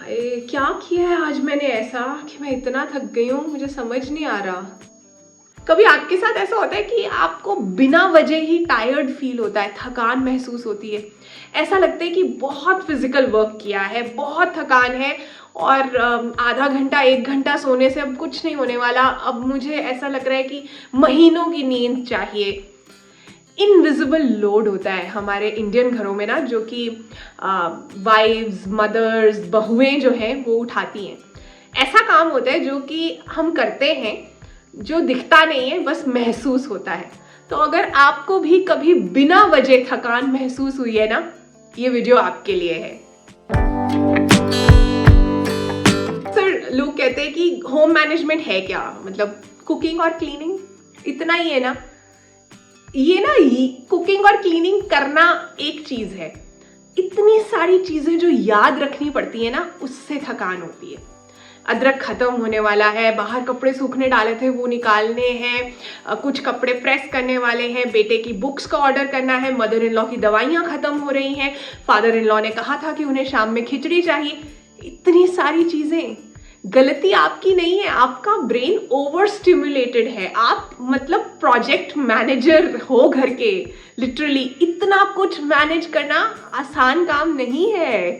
क्या किया है आज मैंने ऐसा कि मैं इतना थक गई हूँ, मुझे समझ नहीं आ रहा। कभी आपके साथ ऐसा होता है कि आपको बिना वजह ही टायर्ड फील होता है, थकान महसूस होती है, ऐसा लगता है कि बहुत फिजिकल वर्क किया है, बहुत थकान है और आधा घंटा 1 घंटा सोने से अब कुछ नहीं होने वाला, अब मुझे ऐसा लग रहा है कि महीनों की नींद चाहिए। इनविजिबल लोड होता है हमारे इंडियन घरों में ना, जो कि वाइफ्स, मदर्स, बहुएं जो हैं वो उठाती हैं। ऐसा काम होता है जो कि हम करते हैं, जो दिखता नहीं है, बस महसूस होता है। तो अगर आपको भी कभी बिना वजह थकान महसूस हुई है ना, ये वीडियो आपके लिए है। सर, लोग कहते हैं कि होम मैनेजमेंट है क्या, मतलब कुकिंग और क्लीनिंग इतना ही है ना। ये ना, कुकिंग और क्लीनिंग करना एक चीज है, इतनी सारी चीजें जो याद रखनी पड़ती है ना, उससे थकान होती है। अदरक खत्म होने वाला है, बाहर कपड़े सूखने डाले थे वो निकालने हैं, कुछ कपड़े प्रेस करने वाले हैं, बेटे की बुक्स का ऑर्डर करना है, मदर इन लॉ की दवाइयाँ खत्म हो रही हैं, फादर इन लॉ ने कहा था कि उन्हें शाम में खिचड़ी चाहिए। इतनी सारी चीजें। गलती आपकी नहीं है, आपका ब्रेन ओवर स्टिमुलेटेड है। आप मतलब प्रोजेक्ट मैनेजर हो घर के। लिटरली इतना कुछ मैनेज करना आसान काम नहीं है।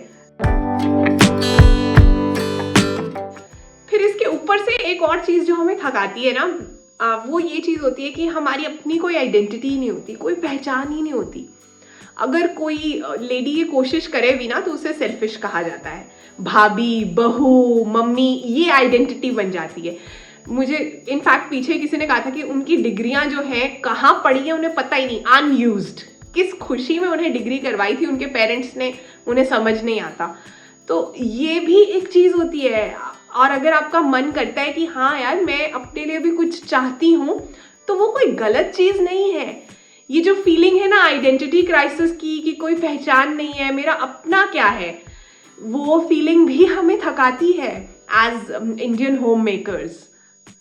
फिर इसके ऊपर से एक और चीज जो हमें थकाती है ना, वो ये चीज होती है कि हमारी अपनी कोई आइडेंटिटी नहीं होती, कोई पहचान ही नहीं होती। अगर कोई लेडी ये कोशिश करे भी ना, तो उसे सेल्फिश कहा जाता है। भाभी, बहू, मम्मी, ये आइडेंटिटी बन जाती है। मुझे इनफैक्ट पीछे किसी ने कहा था कि उनकी डिग्रियां जो है कहाँ पढ़ी है उन्हें पता ही नहीं, अनयूज्ड। किस खुशी में उन्हें डिग्री करवाई थी उनके पेरेंट्स ने, उन्हें समझ नहीं आता। तो ये भी एक चीज होती है। और अगर आपका मन करता है कि हाँ यार, मैं अपने लिए भी कुछ चाहती हूँ, तो वो कोई गलत चीज नहीं है। ये जो फीलिंग है ना आइडेंटिटी क्राइसिस की, कि कोई पहचान नहीं है, मेरा अपना क्या है, वो फीलिंग भी हमें थकाती है as Indian home makers.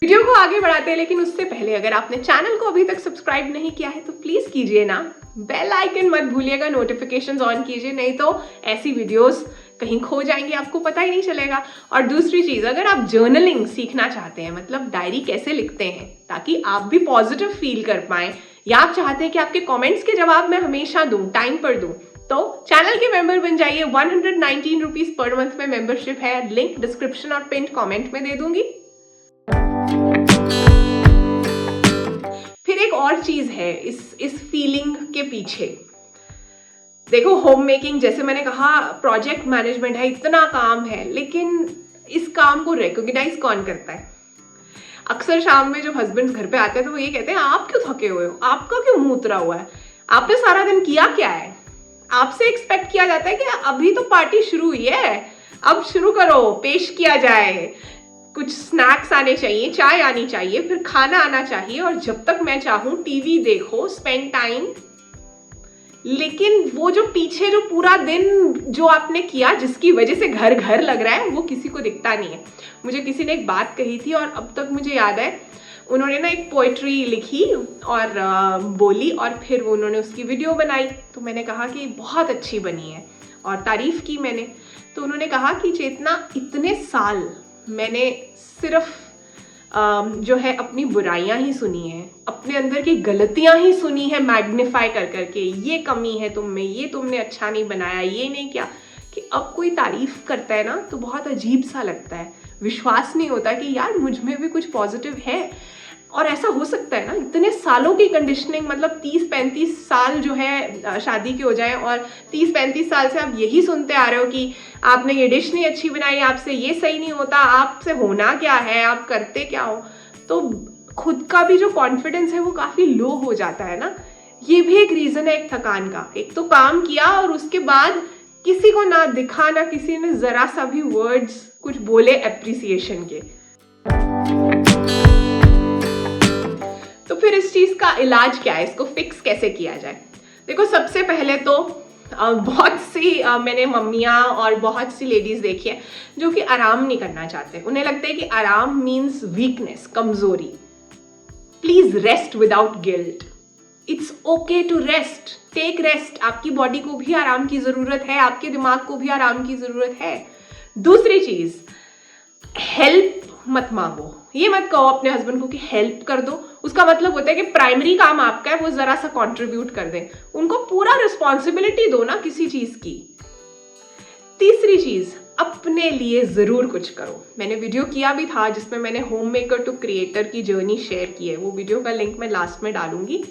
Video को आगे बढ़ाते हैं, लेकिन उससे पहले अगर आपने चैनल को अभी तक सब्सक्राइब नहीं किया है तो प्लीज कीजिए ना। बेल आइकन मत भूलिएगा, नोटिफिकेशंस ऑन कीजिए, नहीं तो ऐसी वीडियोस कहीं खो जाएंगी, आपको पता ही नहीं चलेगा। और दूसरी चीज, अगर आप जर्नलिंग सीखना चाहते हैं, मतलब डायरी कैसे लिखते हैं ताकि आप भी पॉजिटिव फील कर पाएं, या आप चाहते हैं कि आपके कमेंट्स के जवाब मैं हमेशा दूं, टाइम पर दूं, तो चैनल के मेंबर बन जाइए। 119 रुपीज पर मंथ में मेंबरशिप है, लिंक डिस्क्रिप्शन और पिन कमेंट में दे दूंगी। फिर एक और चीज है इस फीलिंग के पीछे। देखो, होम मेकिंग जैसे मैंने कहा प्रोजेक्ट मैनेजमेंट है, इतना काम है, लेकिन इस काम को रिकॉग्नाइज कौन करता है? अक्सर शाम में जब हस्बैंड्स घर पे आते हैं तो वो ये कहते हैं, आप क्यों थके हुए हो, आपका क्यों मुंह उतरा हुआ है, आपने सारा दिन किया क्या है? आपसे एक्सपेक्ट किया जाता है कि अभी तो पार्टी शुरू हुई है, अब शुरू करो, पेश किया जाए, कुछ स्नैक्स आने चाहिए, चाय आनी चाहिए, फिर खाना आना चाहिए, और जब तक मैं चाहूं टीवी देखो, स्पेंड टाइम। लेकिन वो जो पीछे जो पूरा दिन जो आपने किया, जिसकी वजह से घर घर लग रहा है, वो किसी को दिखता नहीं है। मुझे किसी ने एक बात कही थी और अब तक मुझे याद है। उन्होंने ना एक पोएट्री लिखी और बोली, और फिर उन्होंने उसकी वीडियो बनाई। तो मैंने कहा कि बहुत अच्छी बनी है और तारीफ की मैंने। तो उन्होंने कहा कि चेतना, इतने साल मैंने सिर्फ जो है अपनी बुराइयां ही सुनी है, अपने अंदर की गलतियां ही सुनी है, मैग्नीफाई कर करके, ये कमी है तुम में, ये तुमने अच्छा नहीं बनाया, ये नहीं क्या, कि अब कोई तारीफ करता है ना तो बहुत अजीब सा लगता है। विश्वास नहीं होता कि यार मुझ में भी कुछ पॉजिटिव है। और ऐसा हो सकता है ना, इतने सालों की कंडीशनिंग, मतलब 30-35 साल जो है शादी के हो जाए, और 30-35 साल से आप यही सुनते आ रहे हो कि आपने ये डिश नहीं अच्छी बनाई, आपसे ये सही नहीं होता, आपसे होना क्या है, आप करते क्या हो, तो खुद का भी जो कॉन्फिडेंस है वो काफ़ी लो हो जाता है ना। ये भी एक रीज़न है एक थकान का। एक तो काम किया और उसके बाद किसी को ना दिखा, ना किसी ने ज़रा सा भी वर्ड्स कुछ बोले एप्रिसिएशन के। तो फिर इस चीज का इलाज क्या है, इसको फिक्स कैसे किया जाए? देखो, सबसे पहले तो बहुत सी मैंने मम्मियाँ और बहुत सी लेडीज देखी है जो कि आराम नहीं करना चाहते। उन्हें लगता है कि आराम मीन्स वीकनेस, कमजोरी। Please rest without guilt. It's okay to rest, take rest. आपकी बॉडी को भी आराम की जरूरत है, आपके दिमाग को भी आराम की जरूरत है। दूसरी चीज, हेल्प मत मांगो। ये मत कहो अपने हस्बैंड को कि हेल्प कर दो, उसका मतलब होता है कि प्राइमरी काम आपका है, वो जरा सा कंट्रीब्यूट कर दें। उनको पूरा रिस्पॉन्सिबिलिटी दो ना किसी चीज की। तीसरी चीज, अपने लिए जरूर कुछ करो। मैंने वीडियो किया भी था जिसमें मैंने होम मेकर टू क्रिएटर की जर्नी शेयर की है, वो वीडियो का लिंक मैं लास्ट में डालूंगी।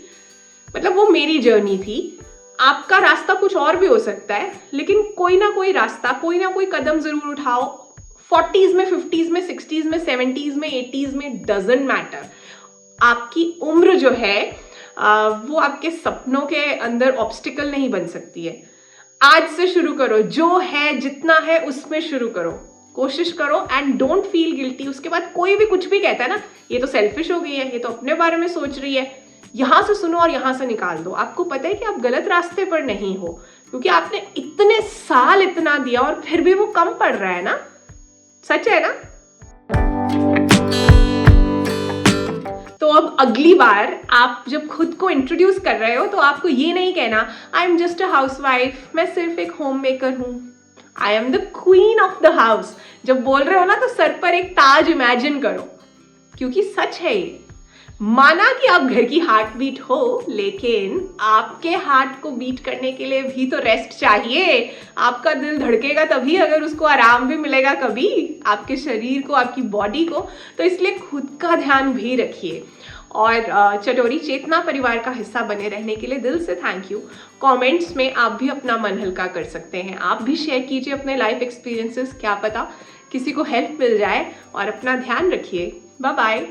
मतलब वो मेरी जर्नी थी। आपका रास्ता कुछ और भी हो सकता है, लेकिन कोई ना कोई रास्ता, कोई ना कोई कदम जरूर उठाओ। 40s में, 50s में, 60s में, 70s में, 80s में, डजंट मैटर। आपकी उम्र जो है वो आपके सपनों के अंदर ऑब्स्टिकल नहीं बन सकती है। आज से शुरू करो, जो है जितना है उसमें शुरू करो, कोशिश करो एंड डोंट फील गिल्टी। उसके बाद कोई भी कुछ भी कहता है ना, ये तो सेल्फिश हो गई है, ये तो अपने बारे में सोच रही है, यहां से सुनो और यहां से निकाल दो। आपको पता है कि आप गलत रास्ते पर नहीं हो, क्योंकि आपने इतने साल इतना दिया और फिर भी वो कम पड़ रहा है ना। सच है ना। तो अब अगली बार आप जब खुद को इंट्रोड्यूस कर रहे हो तो आपको ये नहीं कहना I am just a housewife, मैं सिर्फ एक होम मेकर हूं, I am the queen of the house. जब बोल रहे हो ना तो सर पर एक ताज इमेजिन करो, क्योंकि सच है ये। माना कि आप घर की हार्ट बीट हो, लेकिन आपके हार्ट को बीट करने के लिए भी तो रेस्ट चाहिए। आपका दिल धड़केगा तभी अगर उसको आराम भी मिलेगा कभी, आपके शरीर को, आपकी बॉडी को। तो इसलिए खुद का ध्यान भी रखिए। और चटोरी चेतना परिवार का हिस्सा बने रहने के लिए दिल से थैंक यू। कमेंट्स में आप भी अपना मन हल्का कर सकते हैं, आप भी शेयर कीजिए अपने लाइफ एक्सपीरियंसेस, क्या पता किसी को हेल्प मिल जाए। और अपना ध्यान रखिए। Bye bye.